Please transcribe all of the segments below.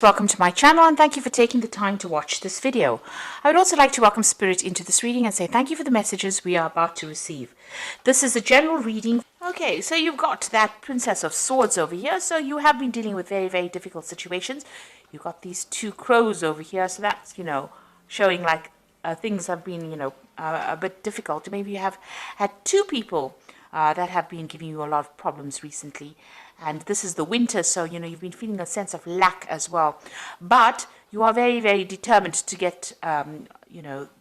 Welcome to my channel and thank you for taking the time to watch this video. I would also like to welcome Spirit into this reading and say thank you for the messages we are about to receive. This is a general reading. Okay, so you've got that Princess of Swords over here. So you have been dealing with very, very difficult situations. You've got these two crows over here. So that's, showing like things have been, a bit difficult. Maybe you have had two people that have been giving you a lot of problems recently. And this is the winter, so, you've been feeling a sense of lack as well. But you are very, very determined to get,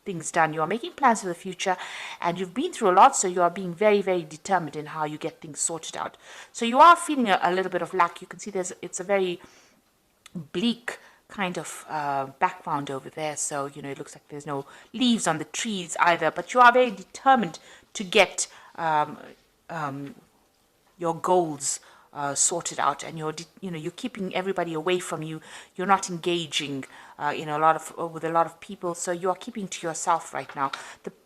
things done. You are making plans for the future, and you've been through a lot, so you are being very, very determined in how you get things sorted out. So you are feeling a little bit of lack. You can see it's a very bleak kind of background over there. So, it looks like there's no leaves on the trees either, but you are very determined to get your goals sorted out, and you're keeping everybody away from you. You're not engaging with a lot of people, so you are keeping to yourself right now.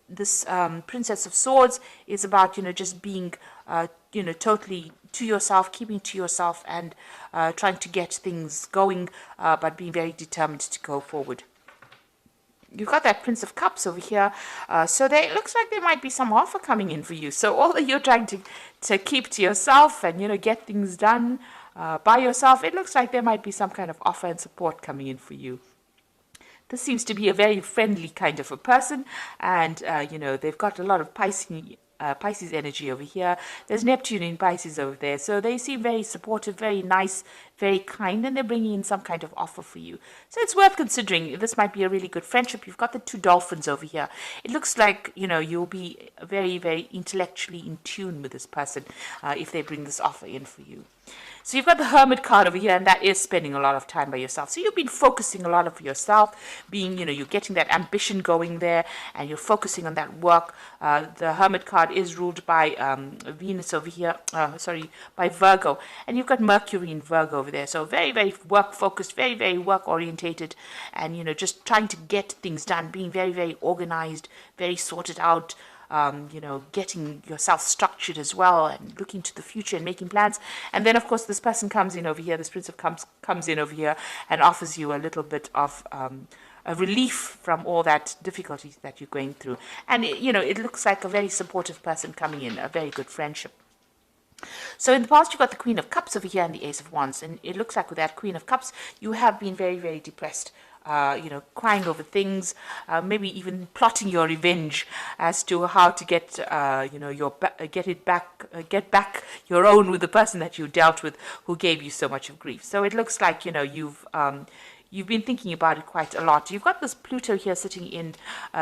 This Princess of Swords is about just being totally to yourself, keeping to yourself, and trying to get things going, but being very determined to go forward. You've got that Prince of Cups over here, so it looks like there might be some offer coming in for you. So although you're trying to keep to yourself and get things done by yourself, it looks like there might be some kind of offer and support coming in for you. This seems to be a very friendly kind of a person, and they've got a lot of Pisces energy over here. There's Neptune in Pisces over there, so they seem very supportive, very nice, very kind, and they're bringing in some kind of offer for you. So it's worth considering. This might be a really good friendship. You've got the two dolphins over here. It looks like you'll be very, very intellectually in tune with this person if they bring this offer in for you. So you've got the Hermit card over here, and that is spending a lot of time by yourself. So you've been focusing a lot of yourself, being, you're getting that ambition going there, and you're focusing on that work. The Hermit card is ruled by Venus over here, by Virgo. And you've got Mercury in Virgo over there. So very, very work-focused, very, very work-orientated, and, just trying to get things done, being very, very organized, very sorted out, getting yourself structured as well, and looking to the future and making plans. And then, of course, this person comes in over here, this Prince of Cups comes in over here and offers you a little bit of a relief from all that difficulties that you're going through. And, it looks like a very supportive person coming in, a very good friendship. So in the past, you've got the Queen of Cups over here and the Ace of Wands. And it looks like with that Queen of Cups, you have been very, very depressed. Crying over things, maybe even plotting your revenge as to how to get, get back your own with the person that you dealt with who gave you so much of grief. So it looks like, you've been thinking about it quite a lot. You've got this Pluto here sitting in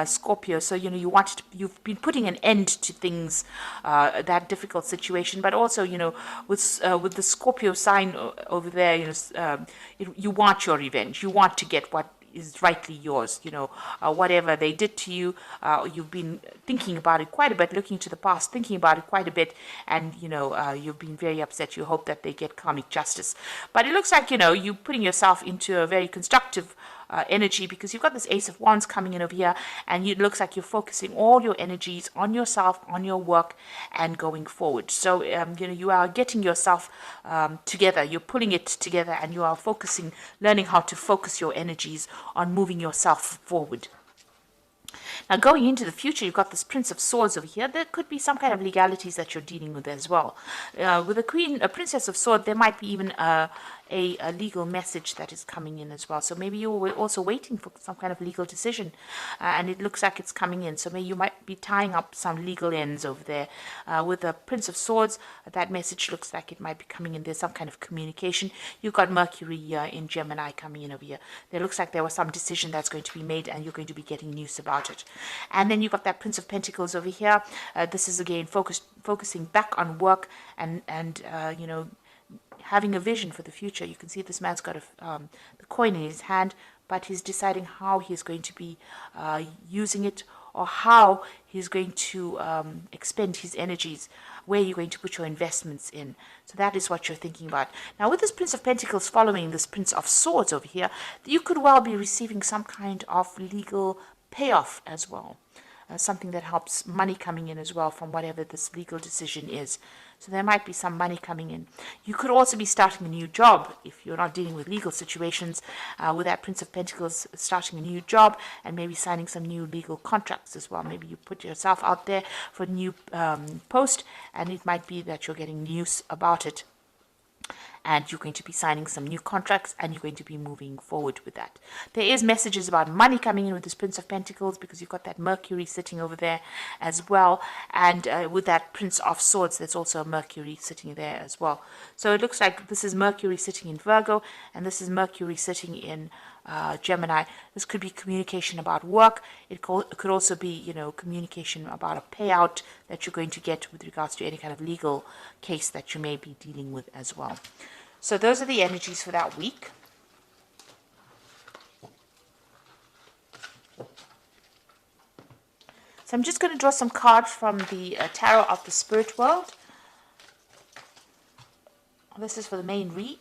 Scorpio, so you've been putting an end to things, that difficult situation. But also, with the Scorpio sign over there, you want your revenge. You want to get what is rightly yours. Whatever they did to you, you've been thinking about it quite a bit, looking to the past, thinking about it quite a bit, and you've been very upset. You hope that they get karmic justice, but it looks like you're putting yourself into a very constructive energy, because you've got this Ace of Wands coming in over here, and it looks like you're focusing all your energies on yourself, on your work, and going forward. So you are getting yourself together, you're pulling it together, and you are focusing, learning how to focus your energies on moving yourself forward. Now, going into the future, you've got this Prince of Swords over here. There could be some kind of legalities that you're dealing with as well. With a Princess of Swords, there might be even a legal message that is coming in as well. So maybe you're also waiting for some kind of legal decision, and it looks like it's coming in. So maybe you might be tying up some legal ends over there. With the Prince of Swords, that message looks like it might be coming in. There's some kind of communication. You've got Mercury in Gemini coming in over here. There looks like there was some decision that's going to be made, and you're going to be getting news about it. And then you've got that Prince of Pentacles over here. This is again focusing back on work and having a vision for the future. You can see this man's got the coin in his hand, but he's deciding how he's going to be using it, or how he's going to expend his energies, where you're going to put your investments in. So that is what you're thinking about. Now, with this Prince of Pentacles following this Prince of Swords over here, you could well be receiving some kind of legal payoff as well. something that helps money coming in as well from whatever this legal decision is. So there might be some money coming in. You could also be starting a new job if you're not dealing with legal situations. With that Prince of Pentacles, starting a new job and maybe signing some new legal contracts as well. Maybe you put yourself out there for a new post, and it might be that you're getting news about it, and you're going to be signing some new contracts, and you're going to be moving forward with that. There is messages about money coming in with this Prince of Pentacles, because you've got that Mercury sitting over there as well, and with that Prince of Swords, there's also a Mercury sitting there as well. So it looks like this is Mercury sitting in Virgo, and this is Mercury sitting in Gemini. This could be communication about work. It could also be, communication about a payout that you're going to get with regards to any kind of legal case that you may be dealing with as well. So those are the energies for that week. So I'm just going to draw some cards from the Tarot of the Spirit World. This is for the main read.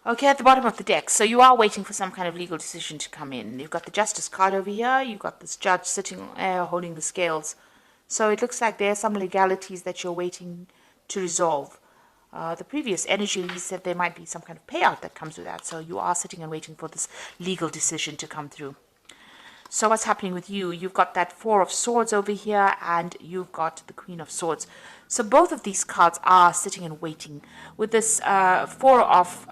Okay, at the bottom of the deck, so you are waiting for some kind of legal decision to come in. You've got the Justice card over here. You've got this judge sitting holding the scales. So it looks like there are some legalities that you're waiting to resolve. The previous energy said there might be some kind of payout that comes with that. So you are sitting and waiting for this legal decision to come through. So what's happening with you? You've got that Four of Swords over here, and you've got the Queen of Swords. So both of these cards are sitting and waiting. With this Four of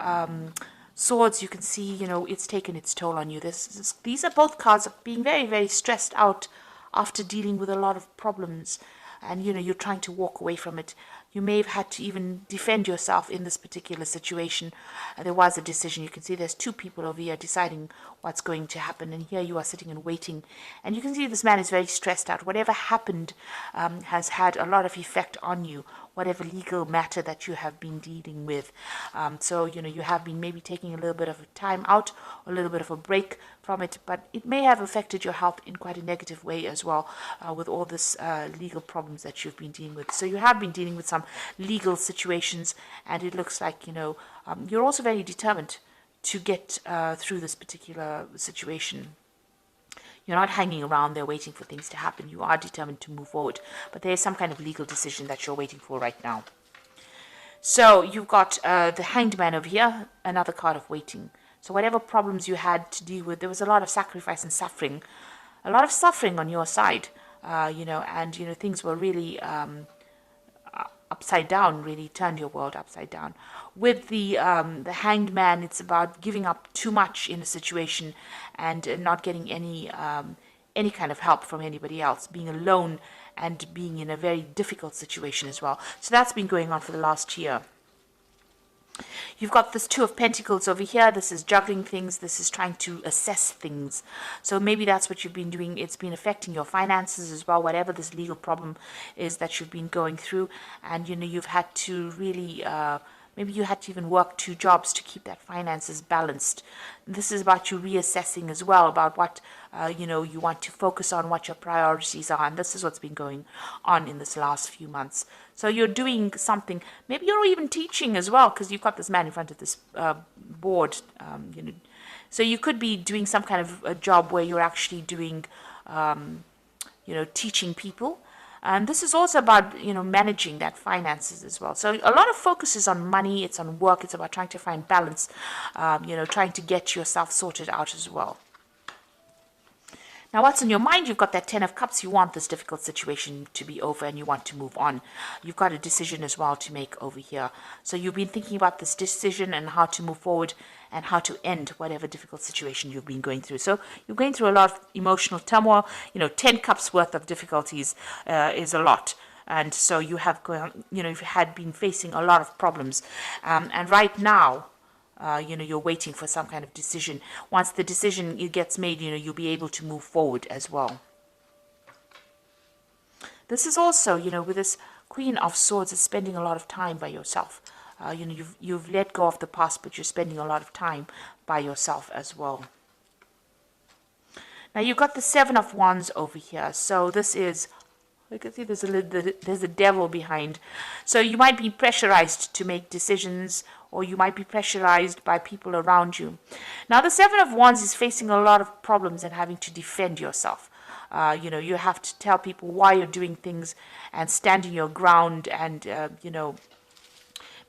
Swords, you can see, it's taken its toll on you. These are both cards of being very, very stressed out after dealing with a lot of problems. And, you're trying to walk away from it. You may have had to even defend yourself in this particular situation. There was a decision. You can see there's two people over here deciding what's going to happen. And here you are sitting and waiting. And you can see this man is very stressed out. Whatever happened has had a lot of effect on you, whatever legal matter that you have been dealing with. So, you have been maybe taking a little bit of a time out, a little bit of a break from it. But it may have affected your health in quite a negative way as well, with all this legal problems that you've been dealing with. So you have been dealing with some legal situations, and it looks like, you're also very determined to get through this particular situation. You're not hanging around there waiting for things to happen. You are determined to move forward. But there is some kind of legal decision that you're waiting for right now. So you've got the Hanged Man over here, another card of waiting. So whatever problems you had to deal with, there was a lot of sacrifice and suffering. A lot of suffering on your side, and things were really upside down, really turned your world upside down. With the Hanged Man, it's about giving up too much in a situation and not getting any kind of help from anybody else, being alone and being in a very difficult situation as well. So that's been going on for the last year. You've got this Two of Pentacles over here. This is juggling things. This is trying to assess things. So maybe that's what you've been doing. It's been affecting your finances as well, whatever this legal problem is that you've been going through. And, you've had to really, maybe you had to even work two jobs to keep that finances balanced. This is about you reassessing as well, about what, you want to focus on, what your priorities are. And this is what's been going on in this last few months. So you're doing something, maybe you're even teaching as well, because you've got this man in front of this board, So you could be doing some kind of a job where you're actually doing, teaching people. And this is also about, managing that finances as well. So a lot of focus is on money, it's on work, it's about trying to find balance, trying to get yourself sorted out as well. Now, what's in your mind? You've got that Ten of Cups. You want this difficult situation to be over and you want to move on. You've got a decision as well to make over here. So you've been thinking about this decision and how to move forward and how to end whatever difficult situation you've been going through. So you're going through a lot of emotional turmoil. 10 cups worth of difficulties is a lot. And so you have you've had been facing a lot of problems. And right now, you're waiting for some kind of decision. Once the decision gets made, you'll be able to move forward as well. This is also, with this Queen of Swords, is spending a lot of time by yourself. you've let go of the past, but you're spending a lot of time by yourself as well. Now you've got the Seven of Wands over here. So this is, you can see there's a devil behind. So you might be pressurized to make decisions, or you might be pressurized by people around you. Now the Seven of Wands is facing a lot of problems and having to defend yourself. You have to tell people why you're doing things and standing your ground, and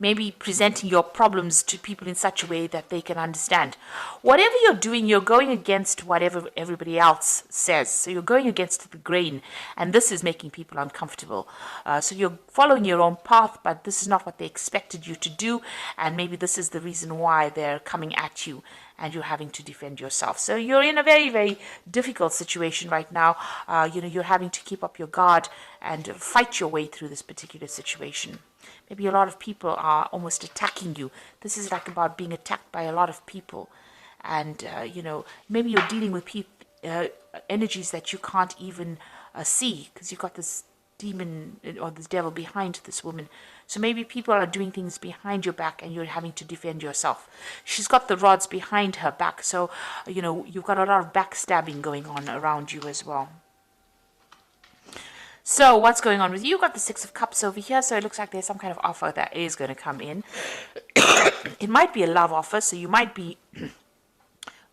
maybe presenting your problems to people in such a way that they can understand. Whatever you're doing, you're going against whatever everybody else says. So you're going against the grain, and this is making people uncomfortable. So you're following your own path, but this is not what they expected you to do, and maybe this is the reason why they're coming at you and you're having to defend yourself. So you're in a very, very difficult situation right now. You're having to keep up your guard and fight your way through this particular situation. Maybe a lot of people are almost attacking you. This is like about being attacked by a lot of people. And, maybe you're dealing with energies that you can't even see, because you've got this demon or this devil behind this woman. So maybe people are doing things behind your back and you're having to defend yourself. She's got the rods behind her back. So, you've got a lot of backstabbing going on around you as well. So what's going on with you? You've got the Six of Cups over here. So it looks like there's some kind of offer that is going to come in. It might be a love offer. So you might be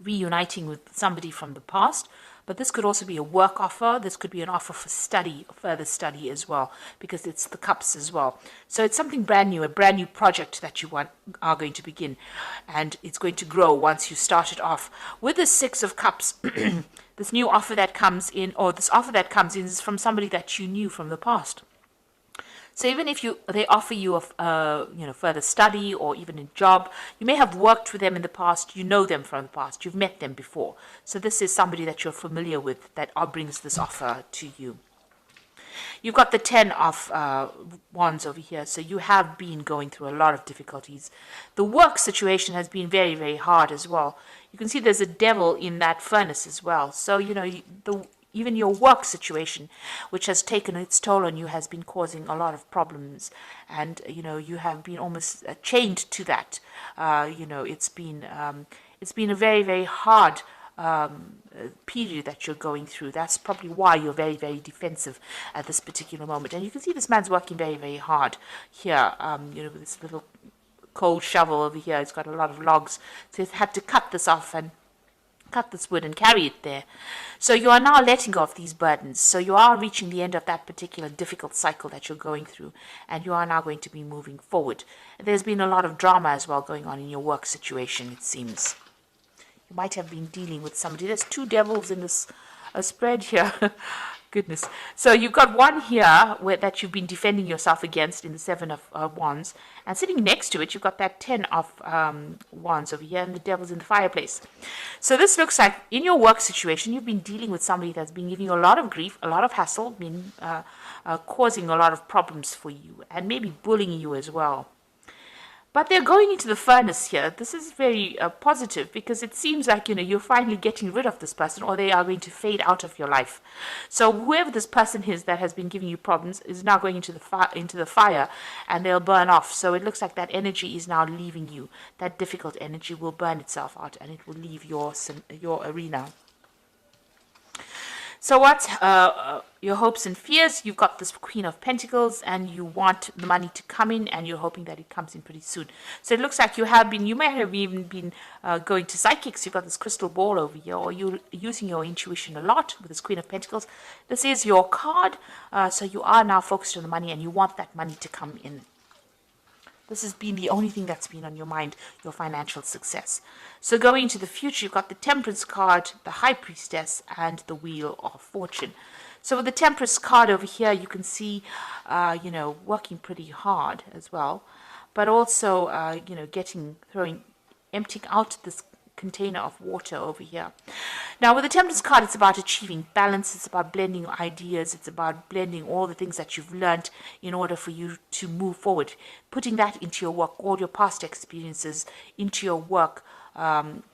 reuniting with somebody from the past. But this could also be a work offer. This could be an offer for study, further study as well, because it's the cups as well. So it's something brand new, a brand new project that you are going to begin. And it's going to grow once you start it off. With the Six of Cups, this new offer that comes in, or this offer that comes in, is from somebody that you knew from the past. So even if they offer you a further study or even a job, you may have worked with them in the past. You know them from the past. You've met them before. So this is somebody that you're familiar with that brings this offer to you. You've got the Ten of Wands over here. So you have been going through a lot of difficulties. The work situation has been very, very hard as well. You can see there's a devil in that furnace as well. So, even your work situation, which has taken its toll on you, has been causing a lot of problems. And, you have been almost chained to that. It's been a very, very hard period that you're going through. That's probably why you're very, very defensive at this particular moment. And you can see this man's working very, very hard here, with this little cold shovel over here. It's got a lot of logs. So he's had to cut this off and cut this wood and carry it there. So you are now letting go of these burdens. So you are reaching the end of that particular difficult cycle that you're going through, and you are now going to be moving forward. There's been a lot of drama as well going on in your work situation, it seems. You might have been dealing with somebody. There's two devils in this spread here. Goodness. So you've got one here that you've been defending yourself against in the Seven of Wands. And sitting next to it, you've got that Ten of Wands over here, and the devil's in the fireplace. So this looks like in your work situation, you've been dealing with somebody that's been giving you a lot of grief, a lot of hassle, been causing a lot of problems for you, and maybe bullying you as well. But they're going into the furnace here. This is very positive, because it seems like, you're finally getting rid of this person, or they are going to fade out of your life. So whoever this person is that has been giving you problems is now going into the fire, and they'll burn off. So it looks like that energy is now leaving you. That difficult energy will burn itself out, and it will leave your arena. So what your hopes and fears? You've got this Queen of Pentacles, and you want the money to come in, and you're hoping that it comes in pretty soon. So it looks like you may have even been going to psychics. You've got this crystal ball over here, or you're using your intuition a lot with this Queen of Pentacles. This is your card. So you are now focused on the money, and you want that money to come in. This has been the only thing that's been on your mind, your financial success. So going into the future, you've got the Temperance card, the High Priestess, and the Wheel of Fortune. So with the Temperance card over here, you can see, working pretty hard as well. But also, emptying out this container of water over here. Now with the Temperance card, it's about achieving balance. It's about blending ideas. It's about blending all the things that you've learned in order for you to move forward, putting that into your work, all your past experiences into your work,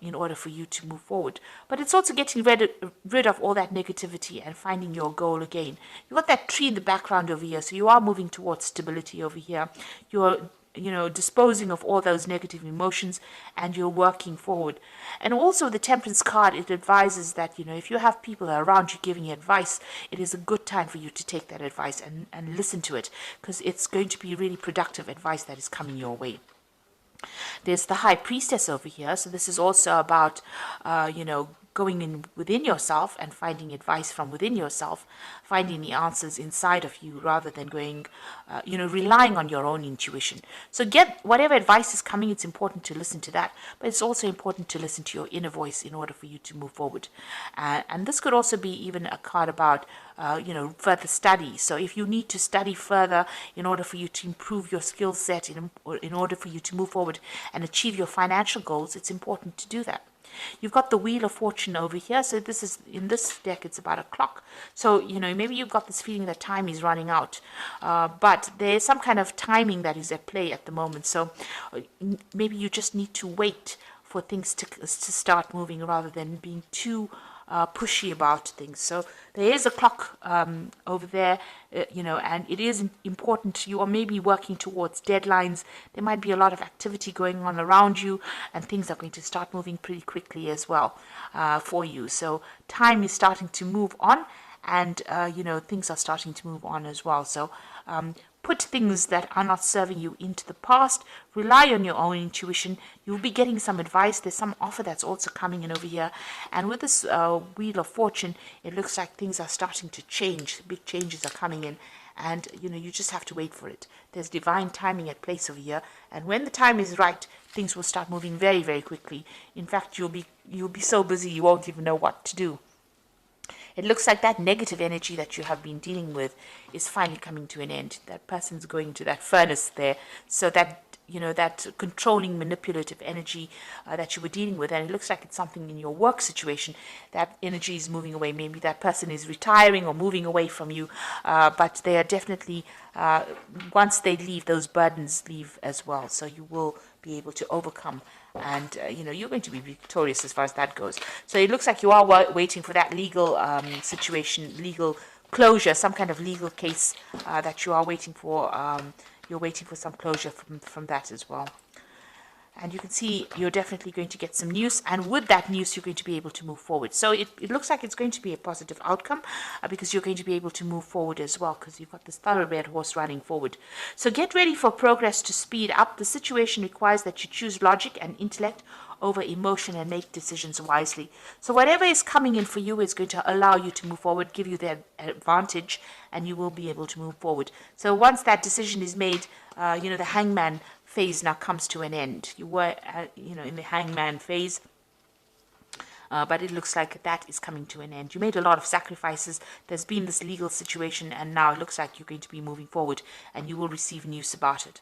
in order for you to move forward. But it's also getting rid of all that negativity and finding your goal again. You've got that tree in the background over here, so you are moving towards stability over here. You're disposing of all those negative emotions, and you're working forward. And also the Temperance card, it advises that, if you have people around you giving you advice, it is a good time for you to take that advice and listen to it, because it's going to be really productive advice that is coming your way. There's the High Priestess over here. So this is also about, going in within yourself and finding advice from within yourself, finding the answers inside of you rather than going, relying on your own intuition. So get whatever advice is coming, it's important to listen to that, but it's also important to listen to your inner voice in order for you to move forward. And this could also be even a card about, further study. So if you need to study further in order for you to improve your skill set, in order for you to move forward and achieve your financial goals, it's important to do that. You've got the Wheel of Fortune over here. So this is, in this deck, it's about a clock. So, maybe you've got this feeling that time is running out. But there's some kind of timing that is at play at the moment. So maybe you just need to wait for things to start moving rather than being too pushy about things. So there is a clock over there, and it is important. You are maybe working towards deadlines. There might be a lot of activity going on around you, and things are going to start moving pretty quickly as well for you. So time is starting to move on, and things are starting to move on as well. So put things that are not serving you into the past. Rely on your own intuition. You'll be getting some advice. There's some offer that's also coming in over here. And with this Wheel of Fortune, it looks like things are starting to change. Big changes are coming in. And, you just have to wait for it. There's divine timing at place over here. And when the time is right, things will start moving very, very quickly. In fact, you'll be so busy you won't even know what to do. It looks like that negative energy that you have been dealing with is finally coming to an end. That person's going to that furnace there. So that, that controlling, manipulative energy that you were dealing with, and it looks like it's something in your work situation, that energy is moving away. Maybe that person is retiring or moving away from you, but they are definitely, once they leave, those burdens leave as well. So you will be able to overcome, and you're going to be victorious as far as that goes. So it looks like you are waiting for that legal situation, legal closure, some kind of legal case that you are waiting for. You're waiting for some closure from that as well. And you can see you're definitely going to get some news, and with that news you're going to be able to move forward. So it looks like it's going to be a positive outcome because you're going to be able to move forward as well, because you've got this thoroughbred horse running forward. So get ready for progress to speed up. The situation requires that you choose logic and intellect over emotion and make decisions wisely. So whatever is coming in for you is going to allow you to move forward, give you the advantage, and you will be able to move forward. So once that decision is made, the hangman phase now comes to an end. You were, in the hangman phase, but it looks like that is coming to an end. You made a lot of sacrifices. There's been this legal situation, and now it looks like you're going to be moving forward, and you will receive news about it.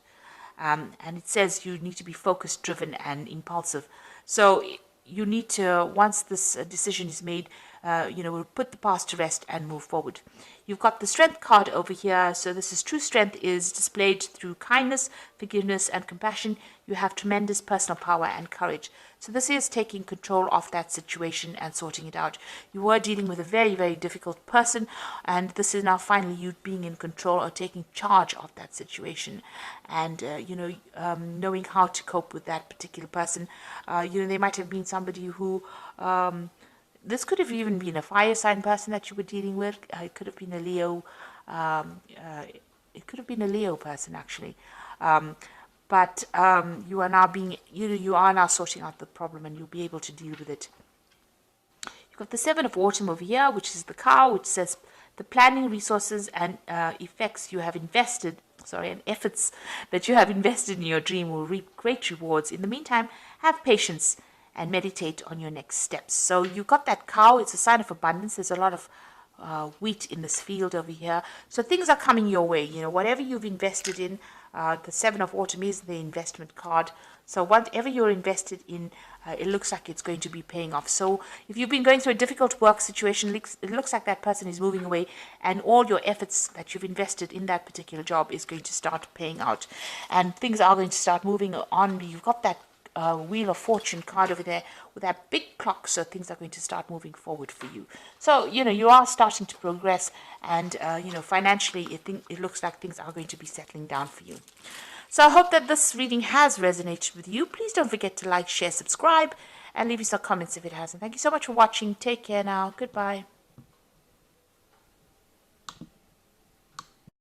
And it says you need to be focused, driven, and impulsive. So you need to, once this decision is made, we'll put the past to rest and move forward. You've got the Strength card over here. So this is true strength is displayed through kindness, forgiveness, and compassion. You have tremendous personal power and courage. So this is taking control of that situation and sorting it out. You were dealing with a very, very difficult person, and this is now finally you being in control or taking charge of that situation, and knowing how to cope with that particular person. They might have been somebody who this could have even been a fire sign person that you were dealing with. It could have been a Leo. It could have been a Leo person actually. But you are now being, you are now sorting out the problem, and you'll be able to deal with it. You've got the Seven of Autumn over here, which is the cow, which says the planning, resources, and effects you have invested, and efforts that you have invested in your dream will reap great rewards. In the meantime, have patience and meditate on your next steps. So you got that cow. It's a sign of abundance. There's a lot of wheat in this field over here. So things are coming your way. Whatever you've invested in, the Seven of Autumn is the investment card. So whatever you're invested in, it looks like it's going to be paying off. So if you've been going through a difficult work situation, it looks like that person is moving away, and all your efforts that you've invested in that particular job is going to start paying out, and things are going to start moving on. You've got that Wheel of Fortune card over there with that big clock, so things are going to start moving forward for you. So you are starting to progress, and financially it looks like things are going to be settling down for you. So I hope that this reading has resonated with you. Please don't forget to like, share, subscribe, and leave me some comments if it hasn't. Thank you so much for watching. Take care now. Goodbye.